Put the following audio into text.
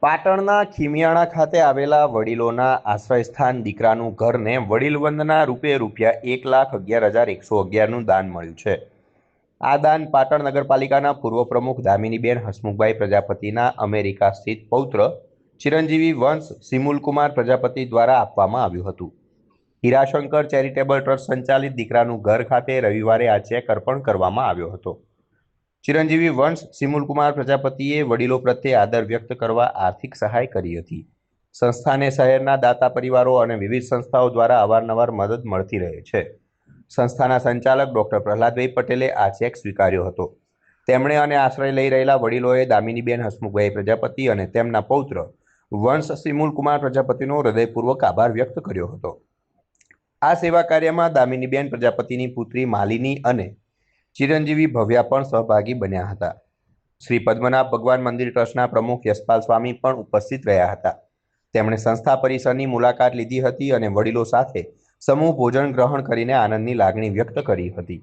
પાટણના ખીમિયાણા ખાતે આવેલા વડીલોના આશ્રયસ્થાન દીકરાનું ઘરને વડીલ વંદના રૂપે ₹1,11,111નું દાન મળ્યું છે. આ દાન પાટણ નગરપાલિકાના પૂર્વ પ્રમુખ દામિનીબેન હસમુખભાઈ પ્રજાપતિના અમેરિકા સ્થિત પૌત્ર ચિરંજીવી વંશ સિમુલકુમાર પ્રજાપતિ દ્વારા આપવામાં આવ્યું હતું. હીરાશંકર ચેરિટેબલ ટ્રસ્ટ સંચાલિત દીકરાનું ઘર ખાતે રવિવારે આ ચેક અર્પણ કરવામાં આવ્યો હતો. ચિરંજીવી વંશ સિમુલકુમાર પ્રજાપતિએ વડીલો પ્રત્યે આદર વ્યક્ત કરવા આર્થિક સહાય કરી હતી. સંસ્થાને શહેરના દાતા પરિવારો અને વિવિધ સંસ્થાઓ દ્વારા અવારનવાર મદદ મળતી રહે છે. સંસ્થાના સંચાલક ડોક્ટર પ્રહલાદભાઈ પટેલે આ ચેક સ્વીકાર્યો હતો. તેમણે અને આશ્રય લઈ રહેલા વડીલોએ દામિનીબેન હસમુખભાઈ પ્રજાપતિ અને તેમના પૌત્ર વંશ સિમુલકુમાર પ્રજાપતિનો હૃદયપૂર્વક આભાર વ્યક્ત કર્યો હતો. આ સેવા કાર્યમાં દામિનીબેન પ્રજાપતિની પુત્રી માલિની અને ચિરંજીવી ભવ્યા પણ સહભાગી બન્યા હતા. શ્રી પદ્મનાભ ભગવાન મંદિર ટ્રસ્ટના પ્રમુખ યશપાલ સ્વામી પણ ઉપસ્થિત રહ્યા હતા. તેમણે સંસ્થા પરિસરની મુલાકાત લીધી હતી અને વડીલો સાથે સમૂહ ભોજન ગ્રહણ કરીને આનંદની લાગણી વ્યક્ત કરી હતી.